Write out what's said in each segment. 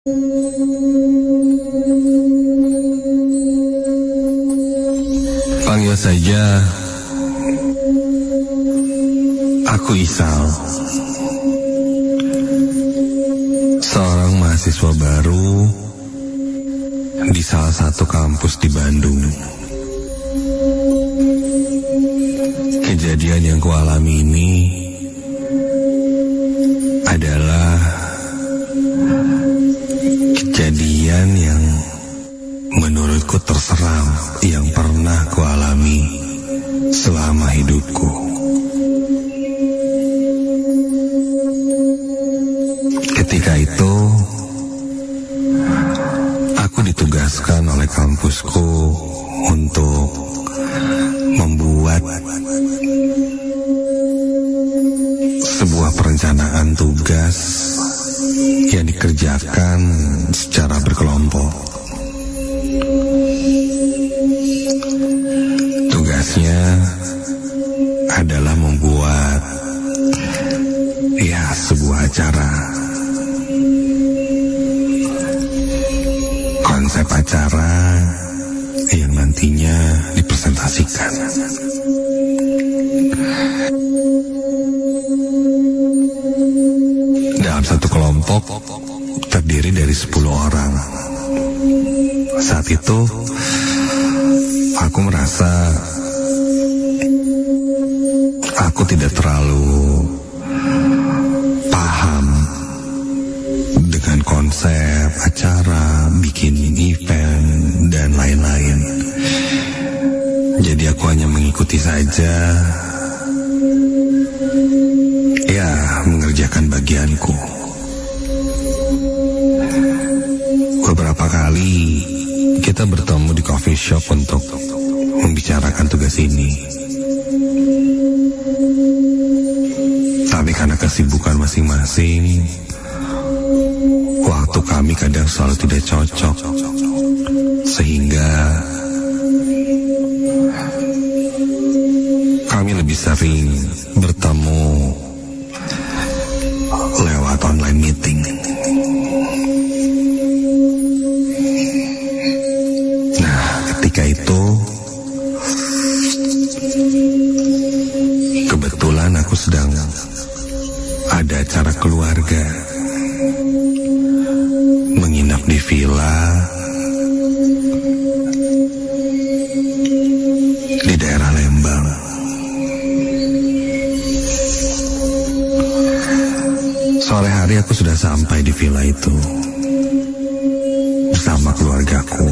Panggil saja aku Isal, seorang mahasiswa baru di salah satu kampus di Bandung. Kejadian yang kualami ini adalah kejadian yang menurutku terseram yang pernah kualami selama hidupku. Ketika itu aku ditugaskan oleh kampusku untuk membuat sebuah perencanaan tugas yang dikerjakan secara berkelompok. Tugasnya adalah membuat sebuah acara. Konsep acara yang nantinya dipresentasikan. Dalam satu kelompok terdiri dari 10 orang. Saat itu aku merasa aku tidak terlalu paham dengan konsep acara, bikin event, dan lain-lain. Jadi aku hanya mengikuti saja, mengerjakan bagianku. Beberapa kali kita bertemu di coffee shop untuk membicarakan tugas ini. Tapi karena kesibukan masing-masing, waktu kami kadang selalu tidak cocok, sehingga kami lebih sering bertemu lewat online meeting. Nah, ketika itu kebetulan aku sedang ada acara keluarga, menginap di villa di daerah Lembang. Sore hari aku sudah sampai di villa itu bersama keluargaku.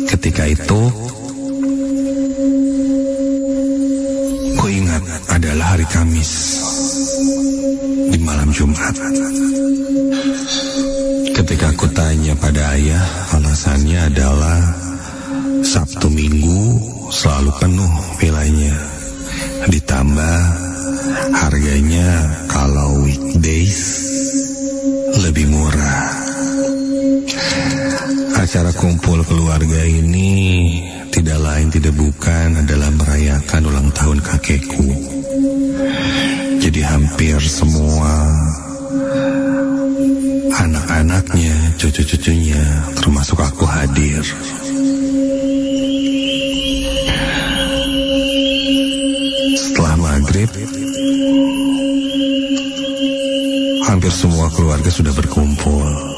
Ketika itu ku ingat adalah hari Kamis di malam Jumat. Ketika aku tanya pada ayah, alasannya adalah Sabtu Minggu selalu penuh villanya. Ditambah harganya kalau weekdays lebih murah. Acara kumpul keluarga ini tidak lain tidak bukan adalah merayakan ulang tahun kakekku. Jadi hampir semua anak-anaknya, cucu-cucunya, termasuk aku hadir. Setelah maghrib, hampir semua keluarga sudah berkumpul.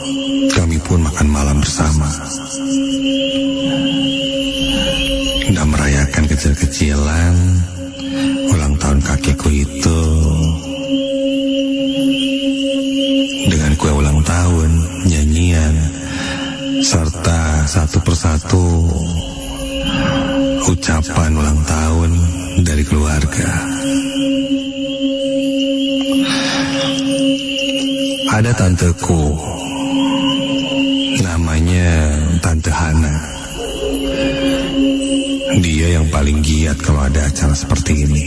Kami pun makan malam bersama dan merayakan kecil-kecilan ulang tahun kakekku itu dengan kue ulang tahun, nyanyian, serta satu persatu ucapan ulang tahun dari keluarga. Ada tanteku, namanya Tante Hana. Dia yang paling giat kalau ada acara seperti ini.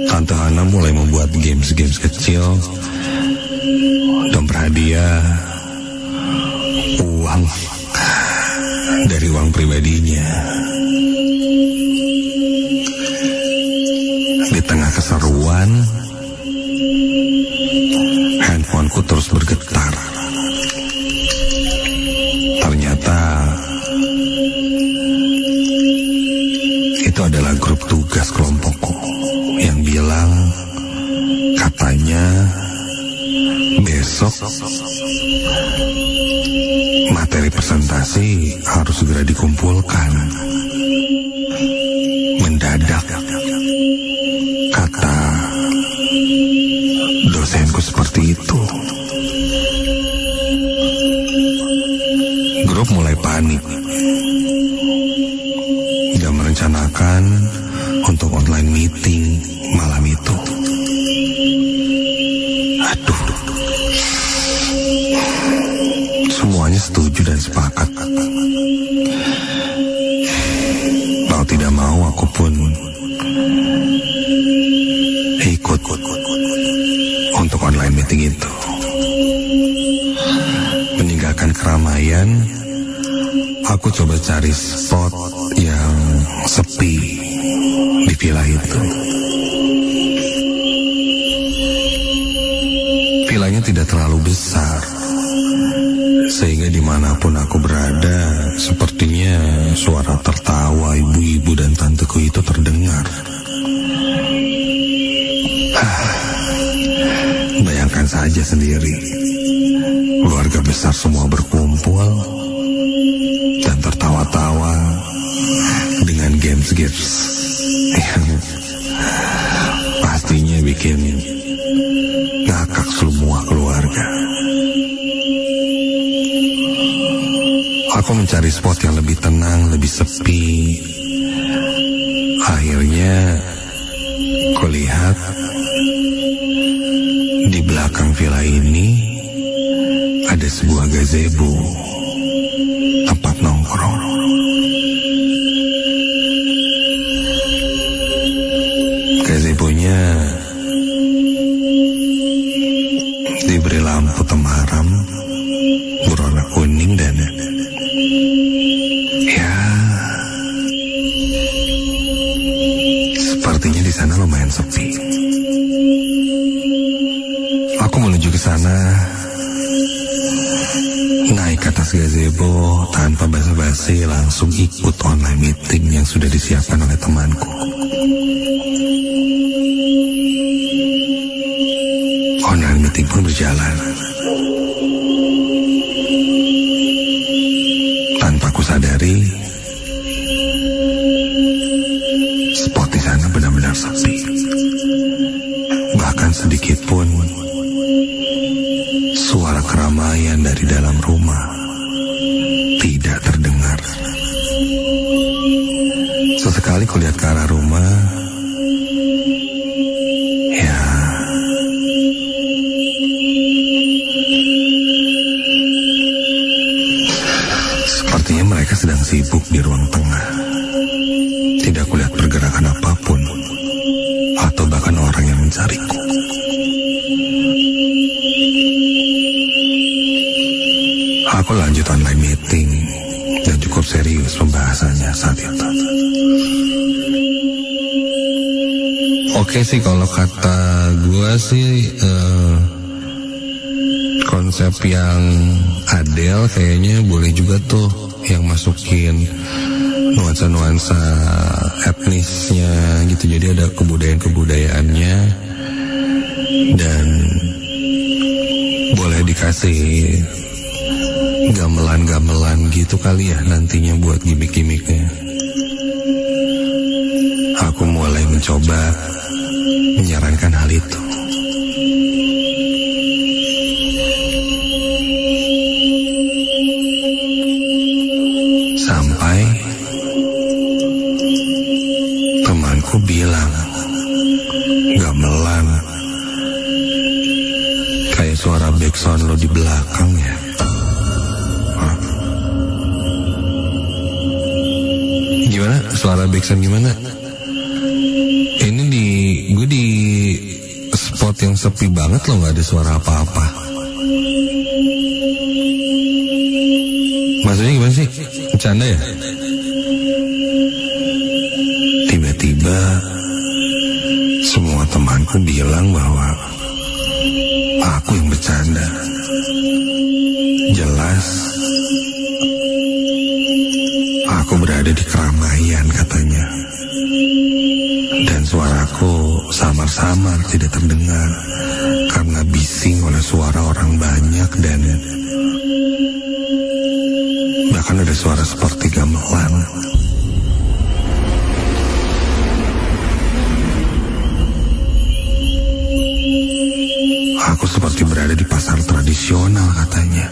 Tante Hana mulai membuat games-games kecil dan berhadiah uang dari uang pribadinya. Di tengah keseruan, handphoneku terus bergetar. Ternyata itu adalah grup tugas kelompokku yang bilang katanya besok materi presentasi harus segera dikumpulkan. Mendadak kata dosenku seperti itu. Grup mulai panik dan merencanakan untuk online meeting malam itu. Aduh, semuanya setuju dan sepakat. Mau tidak mau aku pun ikut untuk online meeting itu. Meninggalkan keramaian, aku coba cari spot yang sepi di villa itu. Villanya tidak terlalu besar, sehingga dimanapun aku berada, sepertinya suara tertawa ibu-ibu dan tanteku itu terdengar. Bayangkan saja sendiri, keluarga besar semua berkumpul dan tertawa-tawa dengan games yang pastinya bikin ngakak semua keluarga. Aku mencari spot yang lebih tenang, lebih sepi. Akhirnya kulihat di belakang villa ini ada sebuah gazebo, tempat nongkrong. Gazebonya diberi lampu temaram berwarna kuning dan ya, sepertinya di sana lumayan sepi. Aku menuju ke sana, naik ke atas gazebo tanpa basa-basi, langsung ikut online meeting yang sudah disiapkan oleh temanku. Online meeting pun berjalan. Tanpa ku sadari, spot di sana benar-benar sepi. Bahkan sedikit pun suara keramaian dari dalam rumah tidak terdengar. Sesekali kulihat ke arah rumah, ya, sepertinya mereka sedang sibuk di ruang tengah. Tidak kulihat pergerakan apapun atau bahkan orang yang mencariku. Aku lanjut online meeting dan cukup serius pembahasannya saat itu. Oke sih, kalau kata gue sih konsep yang Adele kayaknya boleh juga tuh, yang masukin nuansa-nuansa etnisnya gitu. Jadi ada kebudayaan-kebudayaannya dan boleh dikasih gamelan-gamelan gitu kali ya nantinya buat gimmick-gimmicknya. Aku mulai mencoba menyarankan hal itu. Sampai temanku bilang, gamelan kayak suara backsound lo di belakang ya. Gimana? Suara backsound gimana? Ini gue di spot yang sepi banget loh, gak ada suara apa-apa. Maksudnya gimana sih? Bercanda ya? Tiba-tiba semua temanku bilang bahwa aku yang bercanda. aku berada di keramaian katanya. Dan suaraku samar-samar tidak terdengar karena bising oleh suara orang banyak dan bahkan ada suara seperti gamelan. Aku seperti berada di pasar tradisional katanya.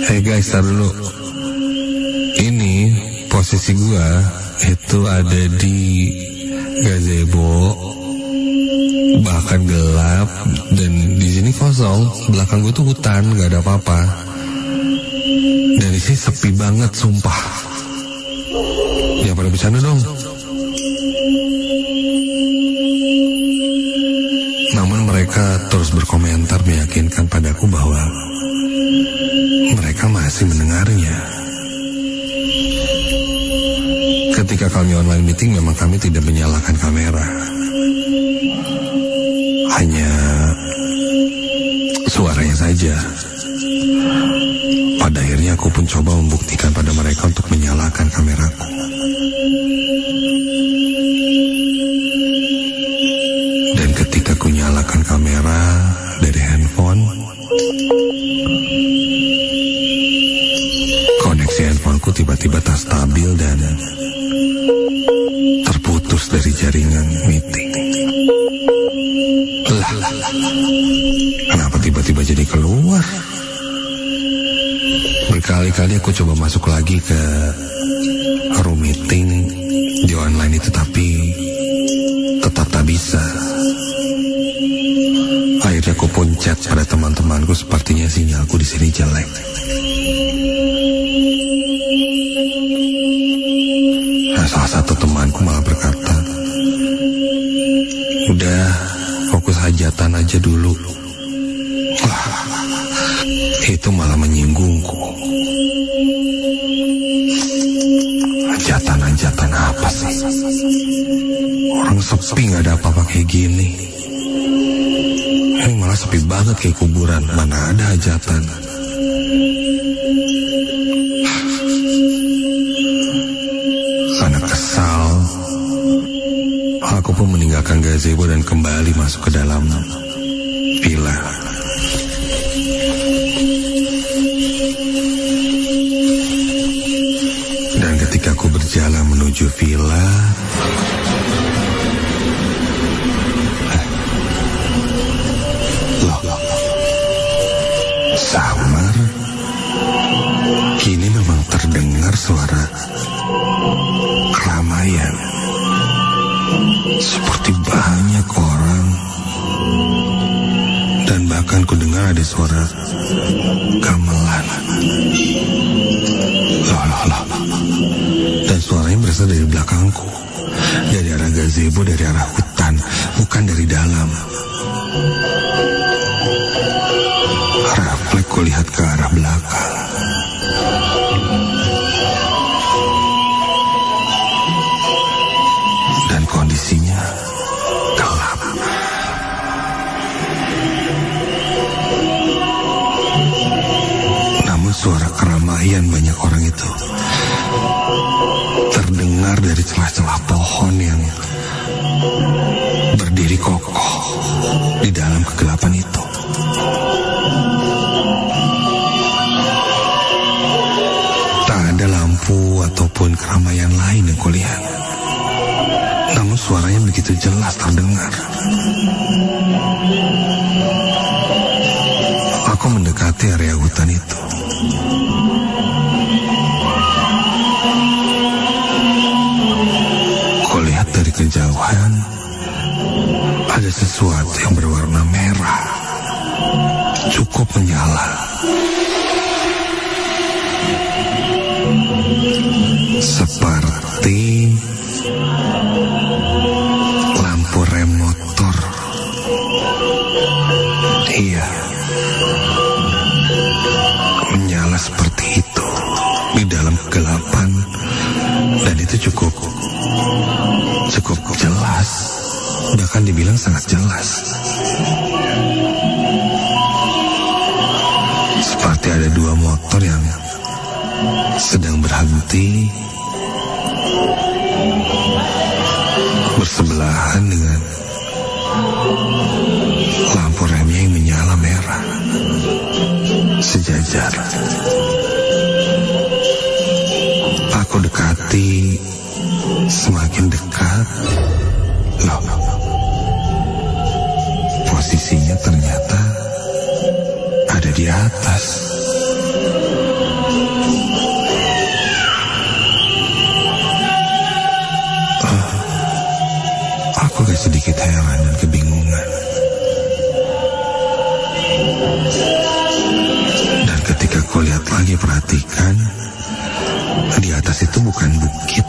Hey guys, tar dulu. Ini posisi gua itu ada di gazebo, bahkan gelap dan di sini kosong. Belakang gua tuh hutan, nggak ada apa-apa. Dan di sini sepi banget, sumpah. Ya pada bercanda dong. Namun mereka terus berkomentar meyakinkan padaku bahwa mereka masih mendengarnya. Ketika kami online meeting memang kami tidak menyalakan kamera. Hanya suaranya saja. Pada akhirnya aku pun coba membuktikan pada mereka untuk menyalakan kameraku. Dan ketika ku nyalakan kamera dari handphone, koneksi handphoneku tiba-tiba tak stabil dan terputus dari jaringan meeting. Lah, kenapa tiba-tiba jadi keluar? Berkali-kali aku coba masuk lagi ke room meeting di online itu, tapi tetap tak bisa. Akhirnya aku pun chat pada teman-temanku, sepertinya sinyalku di sini jelek. Nah, salah satu temanku malah berkata, udah fokus hajatan aja dulu. Wah, itu malah menyinggungku. Hajatan apa sih? Orang sepi, gak ada apa-apa kayak gini. Ini malah sepi banget kayak kuburan. Mana ada hajatan. Karena kesal, aku pun meninggalkan gazebo dan kembali masuk ke dalam villa. Dan ketika aku berjalan menuju villa, samar. Kini memang terdengar suara keramaian, seperti banyak orang, dan bahkan ku dengar ada suara gamelan. Loh. Dan suaranya berasal dari belakangku, dari arah gazebo, dari arah hutan, bukan dari dalam. Refleks ku lihat ke arah belakang. Dan kondisinya gelap. Namun suara keramaian banyak orang itu terdengar dari celah-celah pohon yang berdiri kokoh di dalam kegelapan itu. Tak ada lampu ataupun keramaian lain yang kulihat. Namun suaranya begitu jelas terdengar. Aku mendekati area hutan itu. Kulihat dari kejauhan ada sesuatu yang berwarna merah, cukup menyala. Seperti lampu rem motor. Iya, menyala seperti itu di dalam kegelapan, dan itu cukup jelas, bahkan dibilang sangat jelas. motor yang sedang berhenti bersebelahan dengan lampu remnya yang menyala merah sejajar. Aku dekati, semakin dekat. Loh, posisinya ternyata ada di atas. Aku agak sedikit heran dan kebingungan. Dan ketika aku lihat lagi, perhatikan, di atas itu bukan bukit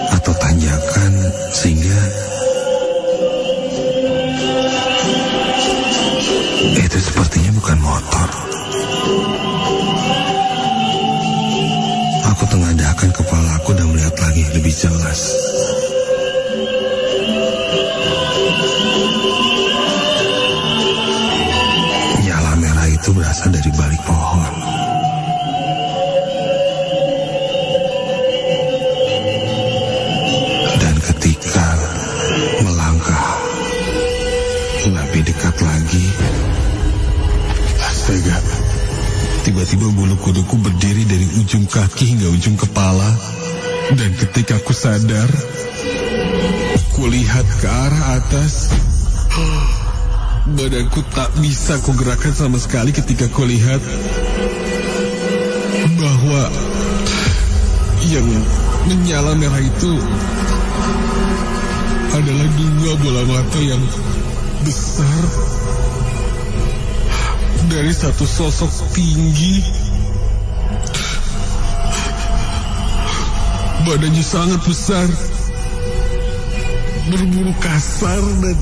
atau tanjakan, sehingga itu sepertinya bukan motor. Aku tengadahkan kepalaku dan melihat lagi lebih jelas. Nyala merah itu berasal dari balik pohon. Dan ketika melangkah lebih dekat lagi, astaga, tiba-tiba bulu kuduku berdiri dari ujung kaki hingga ujung kepala. Dan ketika aku sadar, kulihat ke arah atas, badanku tak bisa kugerakkan sama sekali ketika kulihat bahwa yang menyala merah itu adalah dua bola mata yang besar dari satu sosok tinggi. Badannya sangat besar, berbulu kasar dan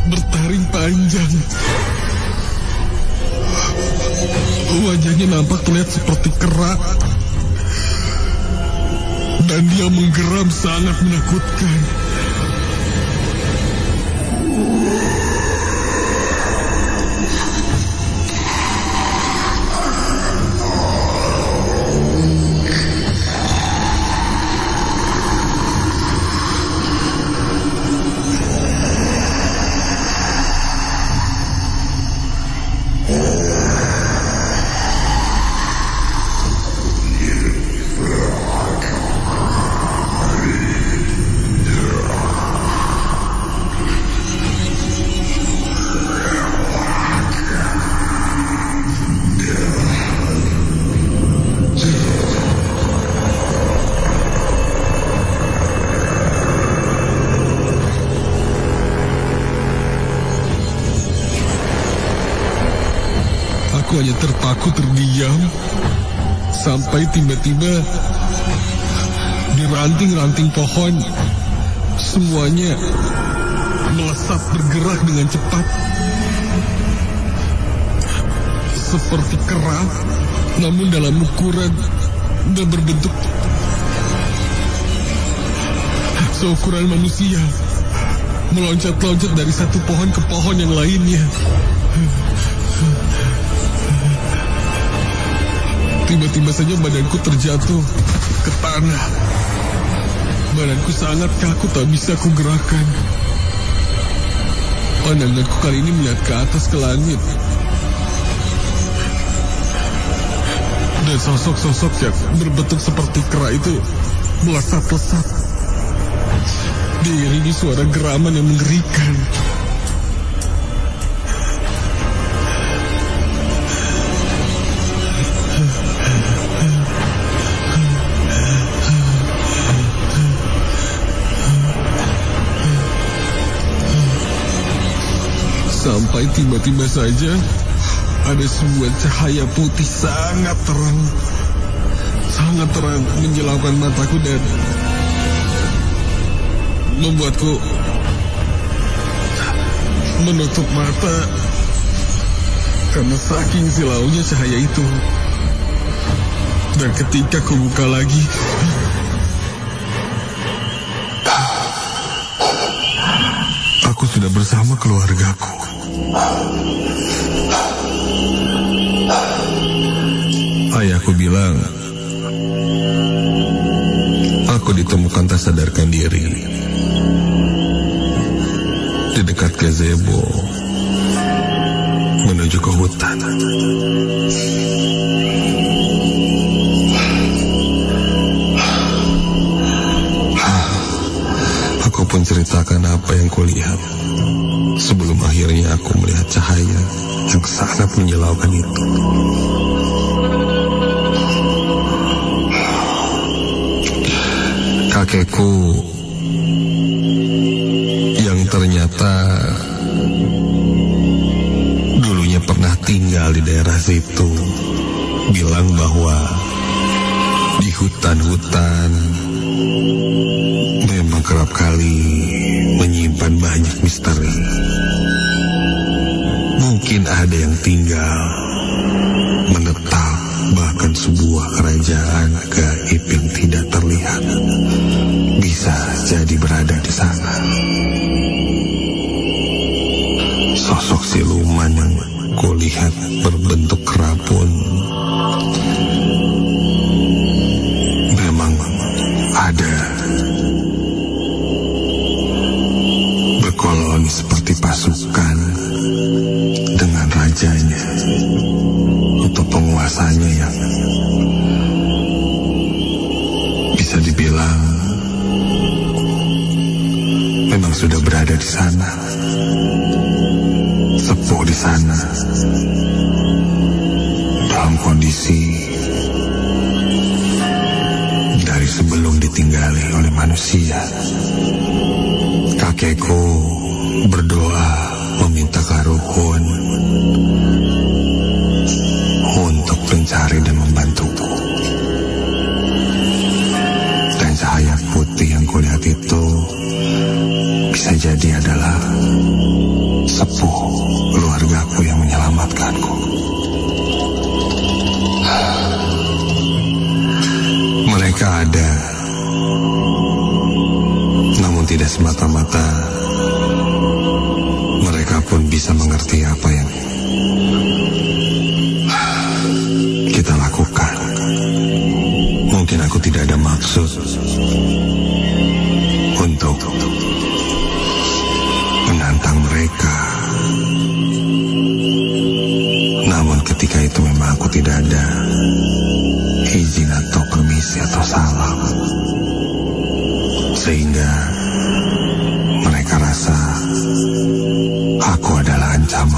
bertaring panjang. Wajahnya nampak terlihat seperti kera, dan dia menggeram sangat menakutkan. Aku hanya terpaku terdiam sampai tiba-tiba di ranting-ranting pohon semuanya melesat bergerak dengan cepat seperti kera, namun dalam ukuran dan berbentuk seukuran manusia, meloncat-loncat dari satu pohon ke pohon yang lainnya. Tiba-tiba saja badanku terjatuh ke tanah. Badanku sangat kaku, tak bisa kugerakkan. Pandanganku kali ini melihat ke atas, ke langit. Dan sosok-sosok yang berbentuk seperti kera itu melesat-lesat, diiringi suara geraman yang mengerikan. Sampai tiba-tiba saja ada sebuah cahaya putih sangat terang menjelangkan mataku dan membuatku menutup mata karena saking silaunya cahaya itu. Dan ketika ku buka lagi, aku sudah bersama keluargaku. bilang, aku ditemukan tak sadarkan diri di dekat gazebo menuju ke hutan. Aku pun ceritakan apa yang kulihat sebelum akhirnya aku melihat cahaya yang sangat menyilaukan itu. Kakekku yang ternyata dulunya pernah tinggal di daerah situ bilang bahwa di hutan-hutan memang kerap kali menyimpan banyak misteri. Mungkin ada yang tinggal, menetap, bahkan sebuah kerajaan gaib yang tidak terlihat bisa jadi berada di sana. Sosok siluman yang kulihat berbentuk kera pun memang ada, berkoloni seperti pasukan dengan rajanya atau penguasanya yang bisa dibilang memang sudah berada di sana, sepuh di sana, dalam kondisi dari sebelum ditinggali oleh manusia. Kakekku berdoa meminta karuhun untuk mencari dan membantuku. Dan cahaya putih yang kulihat itu bisa jadi adalah sepuh keluargaku yang menyelamatkanku. Mereka ada, namun tidak semata-mata mereka pun bisa mengerti apa yang kita lakukan. Mungkin aku tidak ada maksud untuk menantang mereka, namun ketika itu memang aku tidak ada izin atau permisi atau salam, sehingga mereka rasa aku adalah ancaman.